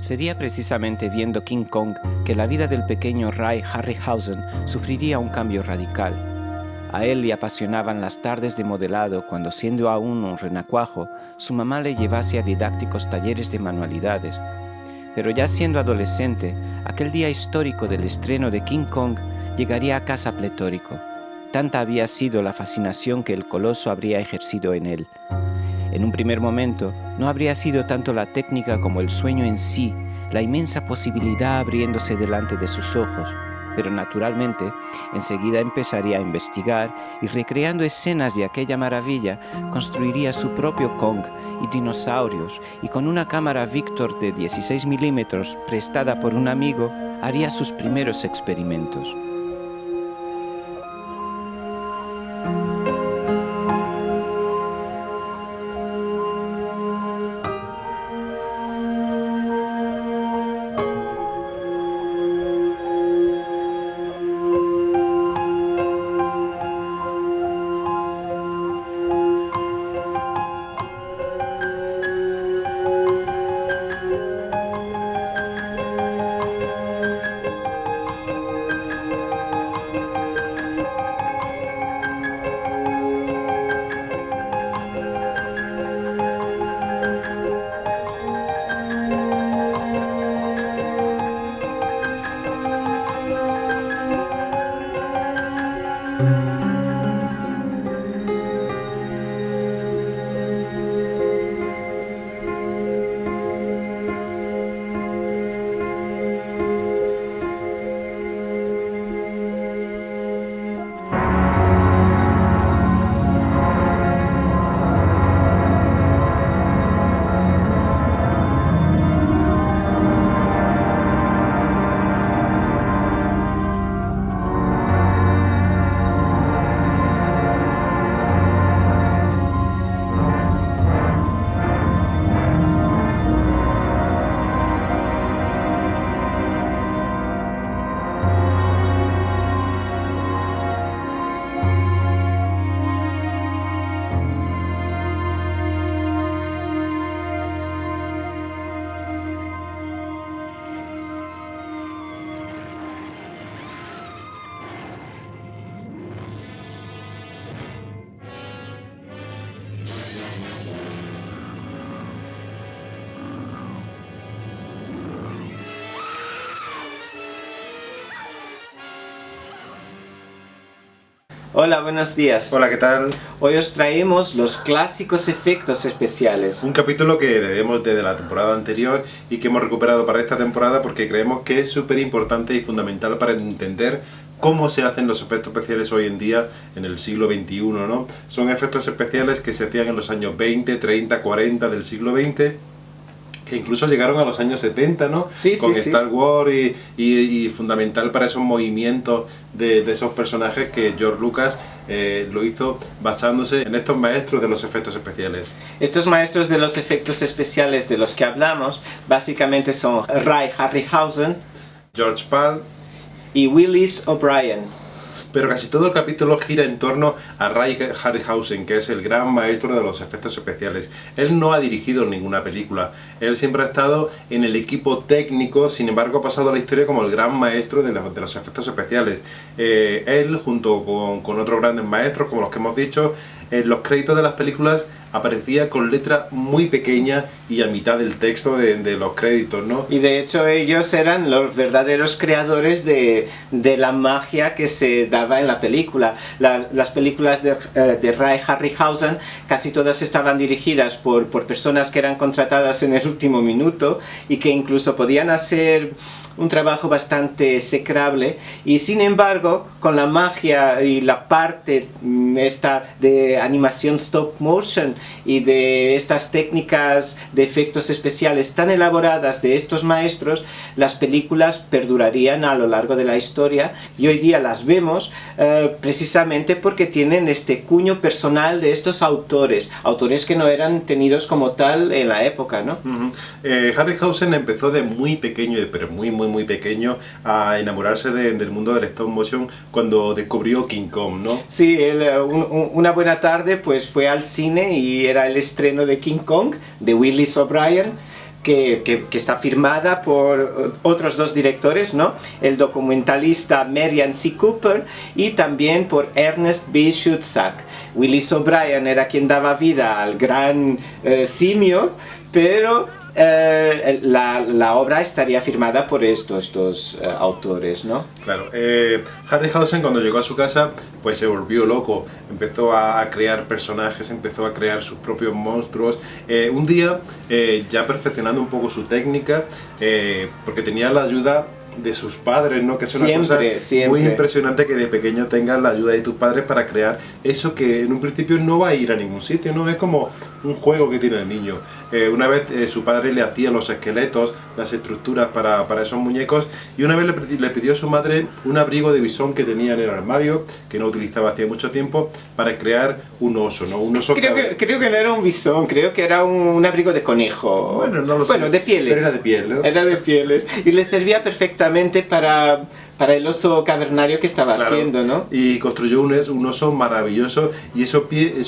Sería precisamente viendo King Kong que la vida del pequeño Ray Harryhausen sufriría un cambio radical. A él le apasionaban las tardes de modelado cuando, siendo aún un renacuajo, su mamá le llevase a didácticos talleres de manualidades. Pero ya siendo adolescente, aquel día histórico del estreno de King Kong llegaría a casa pletórico. Tanta había sido la fascinación que el coloso habría ejercido en él. En un primer momento, no habría sido tanto la técnica como el sueño en sí, la inmensa posibilidad abriéndose delante de sus ojos, pero naturalmente, enseguida empezaría a investigar y, recreando escenas de aquella maravilla, construiría su propio Kong y dinosaurios, y con una cámara Victor de 16 milímetros prestada por un amigo, haría sus primeros experimentos. Hola, buenos días. Hola, ¿qué tal? Hoy os traemos los clásicos efectos especiales. Un capítulo que debemos de la temporada anterior y que hemos recuperado para esta temporada porque creemos que es súper importante y fundamental para entender cómo se hacen los efectos especiales hoy en día en el siglo XXI, ¿no? Son efectos especiales que se hacían en los años 20, 30, 40 del siglo XX, que incluso llegaron a los años 70, ¿no? Sí, con sí, Star Wars y fundamental para esos movimientos de esos personajes que George Lucas lo hizo basándose en estos maestros de los efectos especiales. Estos maestros de los efectos especiales de los que hablamos básicamente son Ray Harryhausen, George Pal y Willis O'Brien. Pero casi todo el capítulo gira en torno a Ray Harryhausen, que es el gran maestro de los efectos especiales. Él no ha dirigido ninguna película, él siempre ha estado en el equipo técnico, sin embargo ha pasado a la historia como el gran maestro de los efectos especiales. Él, junto con otros grandes maestros, como los que hemos dicho, en los créditos de las películas aparecía con letra muy pequeña y a mitad del texto de los créditos, ¿no? Y de hecho ellos eran los verdaderos creadores de la magia que se daba en la película. Las películas de Ray Harryhausen casi todas estaban dirigidas por personas que eran contratadas en el último minuto y que incluso podían hacer un trabajo bastante execrable, y sin embargo con la magia y la parte esta de animación stop motion y de estas técnicas de efectos especiales tan elaboradas de estos maestros, las películas perdurarían a lo largo de la historia, y hoy día las vemos precisamente porque tienen este cuño personal de estos autores que no eran tenidos como tal en la época, ¿no? Harryhausen empezó de muy pequeño, pero muy pequeño, a enamorarse del mundo del stop motion cuando descubrió King Kong, ¿no? Sí, una buena tarde pues fue al cine y era el estreno de King Kong, de Willis O'Brien, que está firmada por otros dos directores, ¿no? El documentalista Merian C. Cooper y también por Ernest B. Schutzack. Willis O'Brien era quien daba vida al gran simio, pero la obra estaría firmada por estos dos autores, ¿no? Claro, Harryhausen cuando llegó a su casa pues se volvió loco, empezó a crear personajes, empezó a crear sus propios monstruos. Un día, ya perfeccionando un poco su técnica, porque tenía la ayuda de sus padres, ¿no? Que es una cosa muy impresionante que de pequeño tengas la ayuda de tus padres para crear eso que en un principio no va a ir a ningún sitio, ¿no? Es como un juego que tiene el niño. Una vez su padre le hacía los esqueletos, las estructuras para esos muñecos, y una vez le pidió a su madre un abrigo de bisón que tenía en el armario, que no utilizaba hacía mucho tiempo, para crear un oso, ¿no? Un oso creo que no era un bisón, creo que era un abrigo de conejo. Bueno, no lo sé. Bueno, de pieles. Pero era de piel, ¿no? Era de pieles. Y le servía perfectamente para el oso cavernario que estaba haciendo, ¿no? Y construyó un oso maravilloso, y eso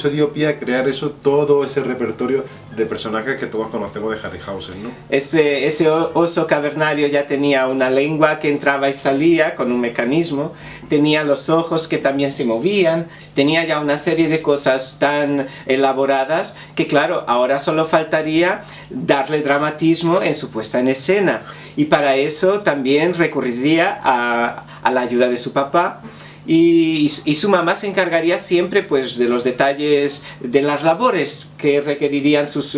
dio pie a crear todo ese repertorio de personajes que todos conocemos de Harryhausen, ¿no? Ese oso cavernario ya tenía una lengua que entraba y salía con un mecanismo, tenía los ojos que también se movían, tenía ya una serie de cosas tan elaboradas que, claro, ahora solo faltaría darle dramatismo en su puesta en escena. Y para eso también recurriría a la ayuda de su papá, y su mamá se encargaría siempre pues de los detalles de las labores que requerirían sus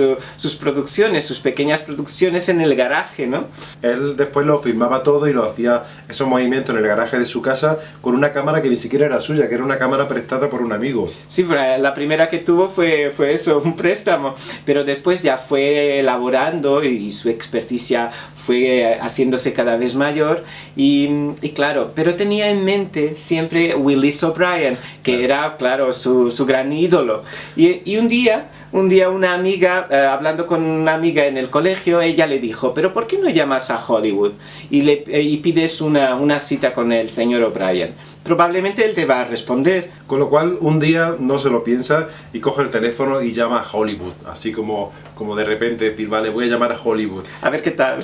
producciones, sus pequeñas producciones en el garaje, ¿no? Él después lo filmaba todo y lo hacía esos movimientos en el garaje de su casa con una cámara que ni siquiera era suya, que era una cámara prestada por un amigo. Sí, pero la primera que tuvo fue eso, un préstamo, pero después ya fue elaborando y su experticia fue haciéndose cada vez mayor, y claro, pero tenía en mente siempre Willis O'Brien, que era, claro, su gran ídolo. Y un día una amiga, hablando con una amiga en el colegio, ella le dijo: ¿pero por qué no llamas a Hollywood y pides una cita con el señor O'Brien? Probablemente él te va a responder. Con lo cual, un día no se lo piensa y coge el teléfono y llama a Hollywood, así como de repente decir: vale, voy a llamar a Hollywood. A ver qué tal.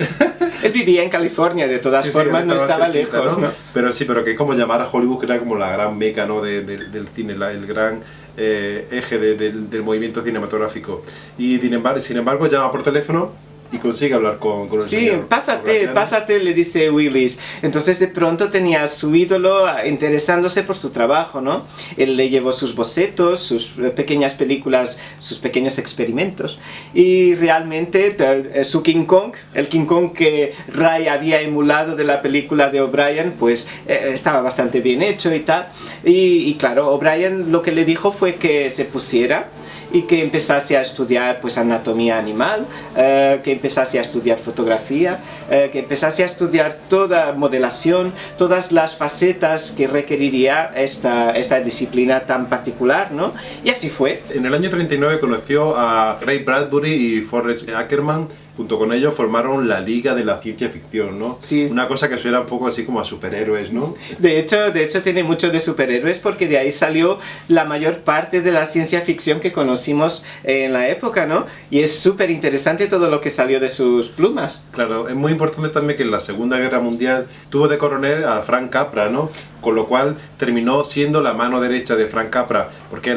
Él vivía en California, de todas formas, no estaba lejos, ¿no? Pero que es como llamar a Hollywood, que era como la gran meca, ¿no? del cine, el gran eje del movimiento cinematográfico. Y sin embargo llama por teléfono y consigue hablar con el señor. Sí, pásate, le dice Willis. Entonces de pronto tenía a su ídolo interesándose por su trabajo, ¿no? Él le llevó sus bocetos, sus pequeñas películas, sus pequeños experimentos, y realmente su King Kong, el King Kong que Ray había emulado de la película de O'Brien, pues estaba bastante bien hecho y tal. Y claro, O'Brien lo que le dijo fue que se pusiera y que empezase a estudiar pues anatomía animal, que empezase a estudiar fotografía, que empezase a estudiar toda modelación, todas las facetas que requeriría esta disciplina tan particular, ¿no? Y así fue. En el año 39 conoció a Ray Bradbury y Forrest Ackerman. Junto con ellos formaron la Liga de la Ciencia Ficción, ¿no? Sí. Una cosa que suena un poco así como a superhéroes, ¿no? De hecho tiene mucho de superhéroes, porque de ahí salió la mayor parte de la ciencia ficción que conocimos en la época, ¿no? Y es súper interesante todo lo que salió de sus plumas. Claro, es muy importante también que en la Segunda Guerra Mundial tuvo de coronel a Frank Capra, ¿no? Con lo cual terminó siendo la mano derecha de Frank Capra, porque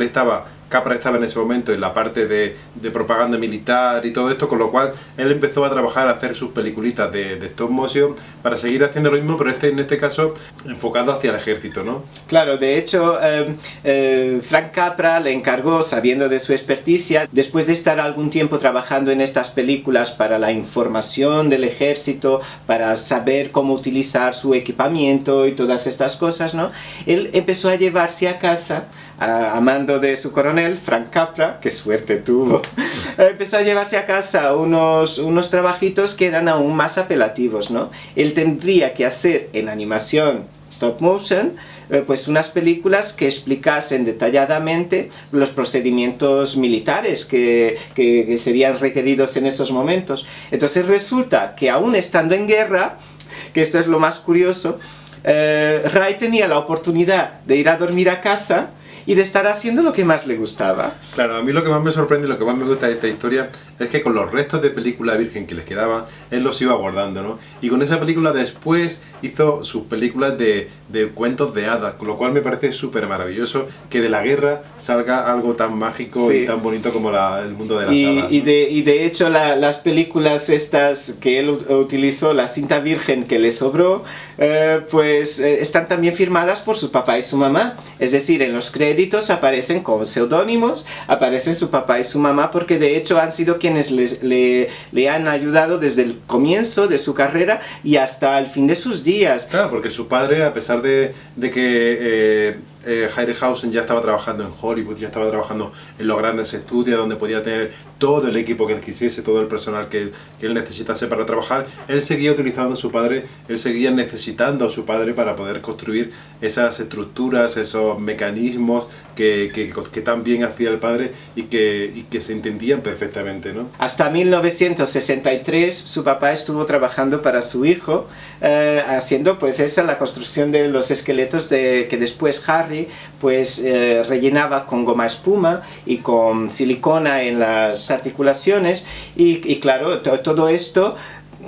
Capra estaba en ese momento en la parte de propaganda militar y todo esto, con lo cual él empezó a trabajar, a hacer sus peliculitas de stop motion para seguir haciendo lo mismo, pero en este caso enfocado hacia el ejército, ¿no? Claro, de hecho, Frank Capra le encargó, sabiendo de su experticia, después de estar algún tiempo trabajando en estas películas para la información del ejército, para saber cómo utilizar su equipamiento y todas estas cosas, ¿no? Él empezó a llevarse a casa, a mando de su coronel, Frank Capra, qué suerte tuvo, empezó a llevarse a casa unos trabajitos que eran aún más apelativos, ¿no? Él tendría que hacer en animación stop motion pues unas películas que explicasen detalladamente los procedimientos militares que serían requeridos en esos momentos. Entonces resulta que, aún estando en guerra, que esto es lo más curioso, Ray tenía la oportunidad de ir a dormir a casa y de estar haciendo lo que más le gustaba. Claro, a mí lo que más me sorprende y lo que más me gusta de esta historia es que con los restos de película virgen que les quedaban, él los iba guardando, ¿no? Y con esa película después hizo sus películas de cuentos de hadas, con lo cual me parece súper maravilloso que de la guerra salga algo tan mágico y tan bonito como el mundo de las hadas, ¿no? Y de hecho las películas estas que él utilizó, la cinta virgen que le sobró, pues están también firmadas por su papá y su mamá. Es decir, en los créditos aparecen con seudónimos, aparecen su papá y su mamá, porque de hecho han sido quienes le han ayudado desde el comienzo de su carrera y hasta el fin de sus días. Claro, porque su padre, a pesar de que Harryhausen ya estaba trabajando en Hollywood, ya estaba trabajando en los grandes estudios donde podía tener todo el equipo que él quisiese, todo el personal que él necesitase para trabajar, él seguía utilizando a su padre, él seguía necesitando a su padre para poder construir esas estructuras, esos mecanismos que tan bien hacía el padre y que se entendían perfectamente, ¿no? Hasta 1963 su papá estuvo trabajando para su hijo, haciendo pues la construcción de los esqueletos que después Harry pues rellenaba con goma espuma y con silicona en las articulaciones y claro, todo esto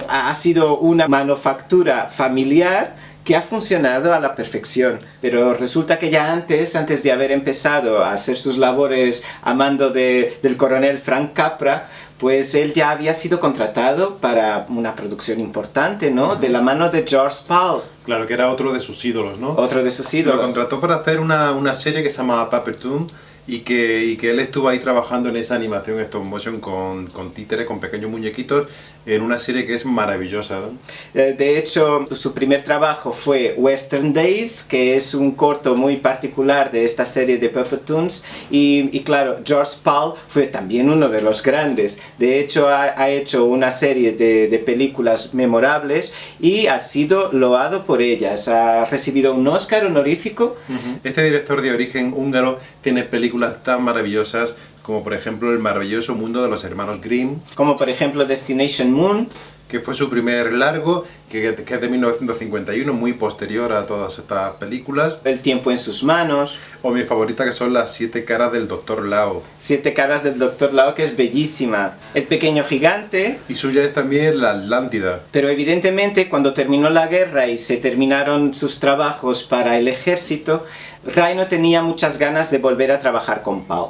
ha sido una manufactura familiar que ha funcionado a la perfección, pero resulta que ya antes de haber empezado a hacer sus labores a mando del coronel Frank Capra, pues él ya había sido contratado para una producción importante, ¿no? De la mano de George Pal. Claro, que era otro de sus ídolos, ¿no? Otro de sus ídolos. Lo contrató para hacer una serie que se llamaba Paper Toon y que él estuvo ahí trabajando en esa animación stop motion con títeres, con pequeños muñequitos, en una serie que es maravillosa, ¿no? De hecho, su primer trabajo fue Western Days, que es un corto muy particular de esta serie de Puppet Toons, y claro, George Pal fue también uno de los grandes. De hecho, ha hecho una serie de películas memorables y ha sido loado por ellas. Ha recibido un Oscar honorífico. Este director de origen húngaro tiene películas tan maravillosas como por ejemplo El maravilloso mundo de los hermanos Grimm, como por ejemplo Destination Moon, que fue su primer largo, que es de 1951, muy posterior a todas estas películas. El tiempo en sus manos. O mi favorita, que son Las siete caras del Dr. Lao. Siete caras del Dr. Lao, que es bellísima. El pequeño gigante. Y suya es también La Atlántida. Pero evidentemente cuando terminó la guerra y se terminaron sus trabajos para el ejército, Ray no tenía muchas ganas de volver a trabajar con Pal.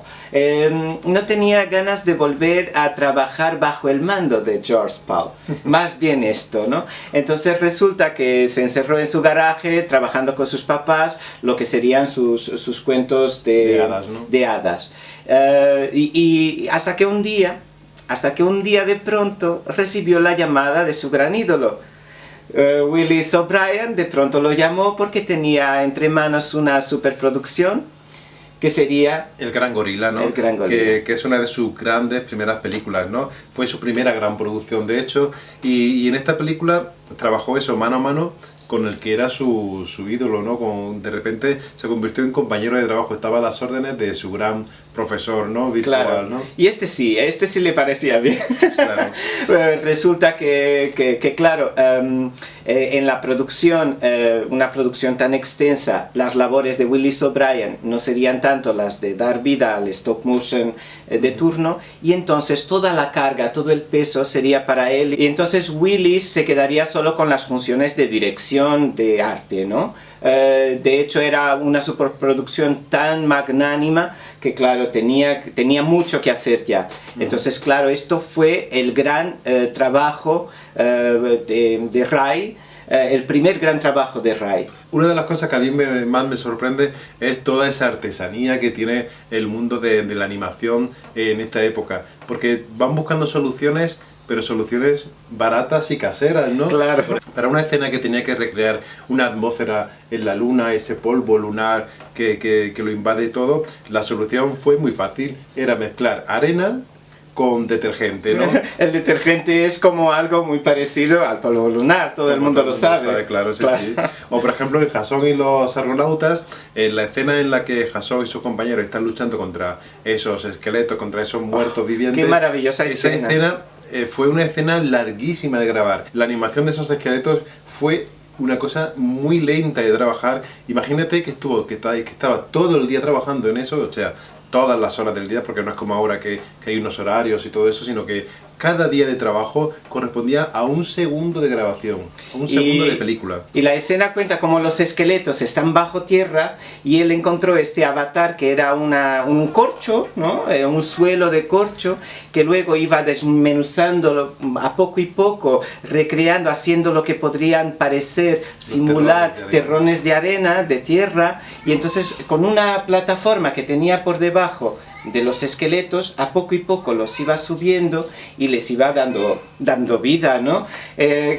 No tenía ganas de volver a trabajar bajo el mando de George Pal. Más bien esto, ¿no? Entonces resulta que se encerró en su garaje trabajando con sus papás, lo que serían sus cuentos de hadas, ¿no? De hadas. Y hasta que un día de pronto recibió la llamada de su gran ídolo. Willis O'Brien de pronto lo llamó porque tenía entre manos una superproducción que sería El Gran Gorila, ¿no? El Gran Gorila. Que es una de sus grandes primeras películas, ¿no? Fue su primera gran producción, de hecho, y en esta película trabajó eso mano a mano con el que era su ídolo, ¿no? De repente se convirtió en compañero de trabajo, estaba a las órdenes de su gran profesor, ¿no? Virtual, claro. ¿no? Y este sí le parecía bien. Claro. Resulta que claro, en la producción, una producción tan extensa, las labores de Willis O'Brien no serían tanto las de dar vida al stop motion de turno, y entonces toda la carga, todo el peso sería para él, y entonces Willis se quedaría solo con las funciones de dirección de arte, ¿no? De hecho era una superproducción tan magnánima que claro, tenía mucho que hacer ya. Entonces claro, esto fue el gran trabajo de Ray, el primer gran trabajo de Ray. Una de las cosas que a mí más me sorprende es toda esa artesanía que tiene el mundo de la animación en esta época, porque van buscando soluciones, pero soluciones baratas y caseras, ¿no? Claro. Para una escena que tenía que recrear una atmósfera en la luna, ese polvo lunar que lo invade todo, la solución fue muy fácil, era mezclar arena con detergente, ¿no? El detergente es como algo muy parecido al polvo lunar, todo el mundo lo sabe. Claro, sí, claro. Sí. O por ejemplo en Jasón y los Argonautas, en la escena en la que Jasón y sus compañeros están luchando contra esos esqueletos, contra esos muertos vivientes. ¡Qué maravillosa escena! Esa escena fue una escena larguísima de grabar. La animación de esos esqueletos fue una cosa muy lenta de trabajar. Imagínate que estaba todo el día trabajando en eso, o sea, todas las horas del día, porque no es como ahora que hay unos horarios y todo eso, sino que cada día de trabajo correspondía a un segundo de grabación, a un segundo de película. Y la escena cuenta como los esqueletos están bajo tierra y él encontró este avatar que era un corcho, ¿no? Un suelo de corcho que luego iba desmenuzándolo a poco y poco, recreando, haciendo lo que podrían parecer, simular terrones de arena, de tierra, y entonces con una plataforma que tenía por debajo de los esqueletos, a poco y poco los iba subiendo y les iba dando vida, ¿no?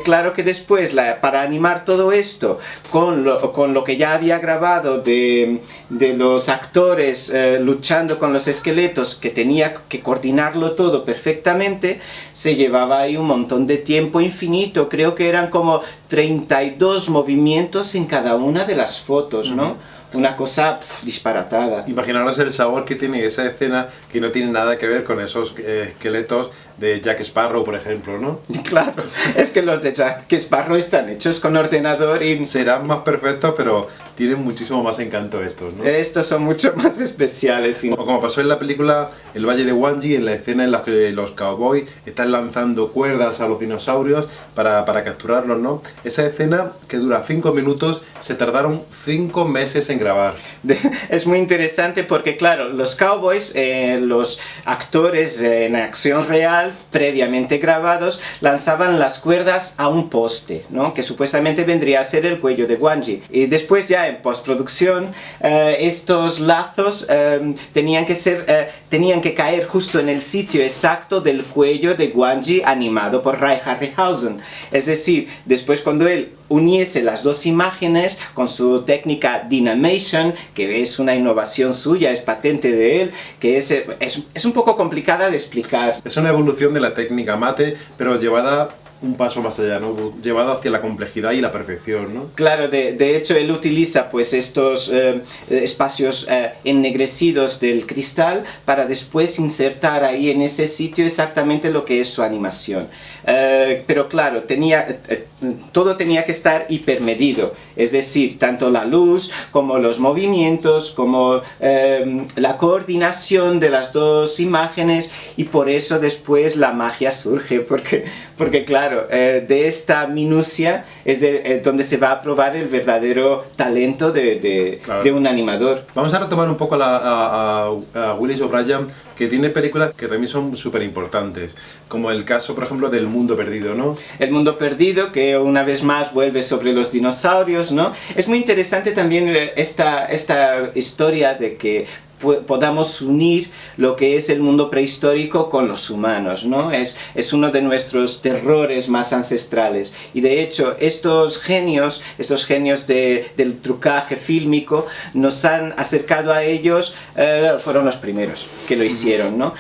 Claro que después, para animar todo esto, con lo que ya había grabado de los actores luchando con los esqueletos, que tenía que coordinarlo todo perfectamente, se llevaba ahí un montón de tiempo infinito, creo que eran como 32 movimientos en cada una de las fotos, ¿no? Una cosa disparatada. Imaginaros el sabor que tiene esa escena, que no tiene nada que ver con esos esqueletos de Jack Sparrow, por ejemplo, ¿no? Claro, es que los de Jack Sparrow están hechos con ordenador y... serán más perfectos, pero tienen muchísimo más encanto estos, ¿no? Estos son mucho más especiales. O como pasó en la película El Valle de Gwangi, en la escena en la que los cowboys están lanzando cuerdas a los dinosaurios para capturarlos, ¿no? Esa escena, que dura 5 minutos, se tardaron 5 meses en grabar. Es muy interesante porque, claro, los cowboys, los actores en acción real, previamente grabados, lanzaban las cuerdas a un poste, ¿no? Que supuestamente vendría a ser el cuello de Gwangi. Y después, ya en postproducción, estos lazos tenían que caer justo en el sitio exacto del cuello de Gwangi animado por Ray Harryhausen. Es decir, después cuando él uniese las dos imágenes con su técnica Dynamation, que es una innovación suya, es patente de él, que es un poco complicada de explicar. Es una evolución de la técnica mate, pero llevada un paso más allá, ¿no? Llevada hacia la complejidad y la perfección, ¿no? Claro, de hecho él utiliza pues estos espacios ennegrecidos del cristal para después insertar ahí en ese sitio exactamente lo que es su animación. Pero claro, todo tenía que estar hipermedido, es decir, tanto la luz como los movimientos, como la coordinación de las dos imágenes, y por eso después la magia surge, porque claro, de esta minucia es donde se va a probar el verdadero talento de un animador. Vamos a retomar un poco a Willis O'Brien, que tiene películas que también son súper importantes, como el caso, por ejemplo, del Mundo Perdido, ¿no? El Mundo Perdido, que una vez más vuelve sobre los dinosaurios, ¿no? Es muy interesante también esta historia de que podamos unir lo que es el mundo prehistórico con los humanos, ¿no? Es uno de nuestros terrores más ancestrales, y de hecho estos genios del trucaje fílmico nos han acercado a ellos, fueron los primeros que lo hicieron, ¿no?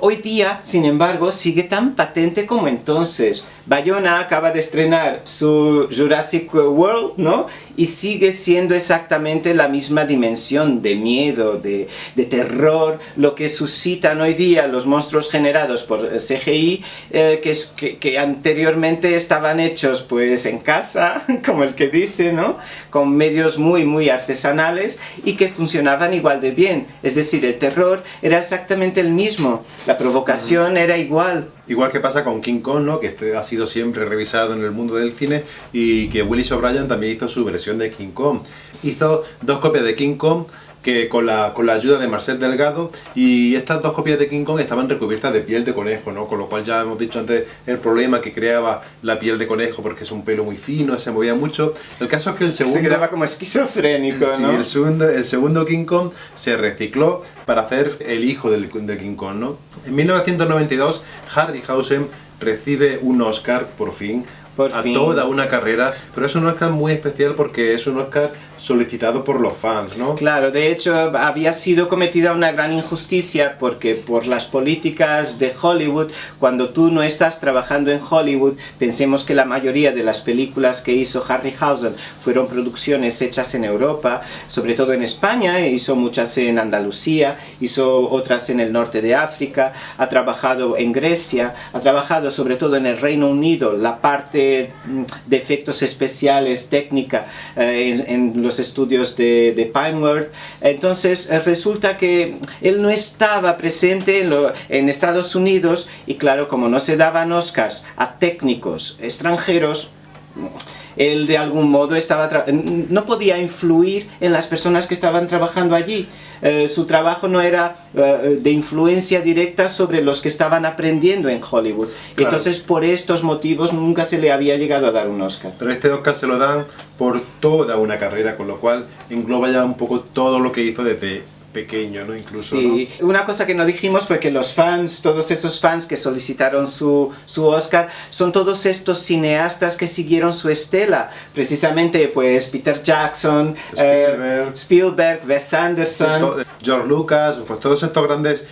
Hoy día, sin embargo, sigue tan patente como entonces. Bayona acaba de estrenar su Jurassic World, ¿no? Y sigue siendo exactamente la misma dimensión de miedo, de terror, lo que suscitan hoy día los monstruos generados por CGI, que anteriormente estaban hechos pues en casa, como el que dice, ¿no? Con medios muy, muy artesanales, y que funcionaban igual de bien. Es decir, el terror era exactamente el mismo, la provocación era igual. Igual que pasa con King Kong, ¿no? Que ha sido siempre revisado en el mundo del cine, y que Willis O'Brien también hizo su versión de King Kong. Hizo 2 copias de King Kong, que con la ayuda de Marcel Delgado, y estas 2 copias de King Kong estaban recubiertas de piel de conejo, ¿no? Con lo cual ya hemos dicho antes el problema que creaba la piel de conejo, porque es un pelo muy fino, se movía mucho. El caso es que el segundo... Se quedaba como esquizofrénico, ¿no? Sí, el segundo King Kong se recicló para hacer el hijo del King Kong, ¿no? En 1992, Harryhausen recibe un Oscar, por fin, toda una carrera, pero es un Oscar muy especial porque es un Oscar solicitado por los fans, ¿no? Claro, de hecho había sido cometida una gran injusticia, porque por las políticas de Hollywood, cuando tú no estás trabajando en Hollywood, pensemos que la mayoría de las películas que hizo Harryhausen fueron producciones hechas en Europa, sobre todo en España, hizo muchas en Andalucía, hizo otras en el norte de África, ha trabajado en Grecia, ha trabajado sobre todo en el Reino Unido, la parte de efectos especiales, técnica, en los estudios de Pinewood. Entonces resulta que él no estaba presente en Estados Unidos, y claro, como no se daban Oscars a técnicos extranjeros, él de algún modo no podía influir en las personas que estaban trabajando allí. Su trabajo no era de influencia directa sobre los que estaban aprendiendo en Hollywood. Claro. Entonces, por estos motivos nunca se le había llegado a dar un Oscar. Pero este Oscar se lo dan por toda una carrera, con lo cual engloba ya un poco todo lo que hizo desde pequeño, ¿no? Incluso, sí, ¿no? Una cosa que no dijimos fue que los fans, todos esos fans que solicitaron su Oscar, son todos estos cineastas que siguieron su estela. Precisamente, pues, Peter Jackson, Spielberg, Wes Anderson, George Lucas, pues todos estos grandes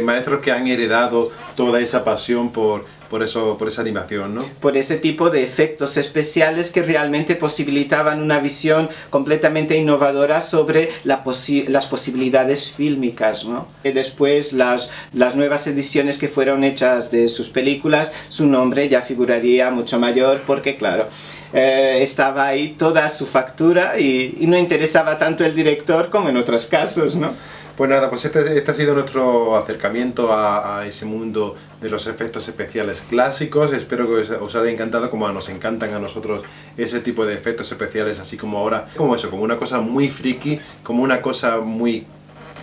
maestros que han heredado toda esa pasión por esa animación, ¿no? Por ese tipo de efectos especiales que realmente posibilitaban una visión completamente innovadora sobre las posibilidades fílmicas, ¿no? Y después las nuevas ediciones que fueron hechas de sus películas, su nombre ya figuraría mucho mayor porque, claro, estaba ahí toda su factura y no interesaba tanto el director como en otros casos, ¿no? Pues nada, pues este ha sido nuestro acercamiento a ese mundo de los efectos especiales clásicos. Espero que os haya encantado, como nos encantan a nosotros ese tipo de efectos especiales, así como ahora, como una cosa muy friki, como una cosa muy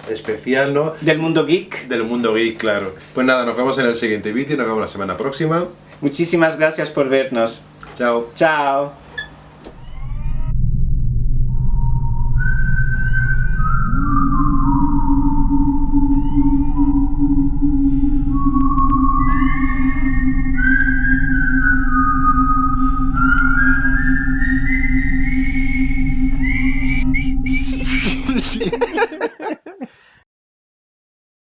especial, ¿no? Del mundo geek. Del mundo geek, claro. Pues nada, nos vemos en el siguiente vídeo, nos vemos la semana próxima. Muchísimas gracias por vernos. Chao. Chao.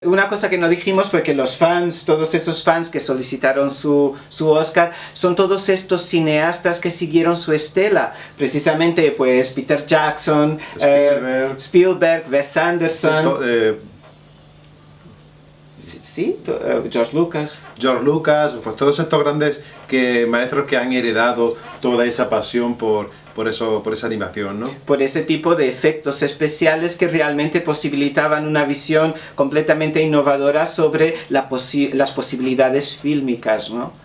Una cosa que no dijimos fue que los fans, todos esos fans que solicitaron su Oscar, son todos estos cineastas que siguieron su estela. Precisamente, pues, Peter Jackson, Spielberg, Wes Anderson, George Lucas. George Lucas, pues todos estos grandes maestros que han heredado toda esa pasión por esa animación, ¿no? Por ese tipo de efectos especiales que realmente posibilitaban una visión completamente innovadora sobre las posibilidades fílmicas, ¿no?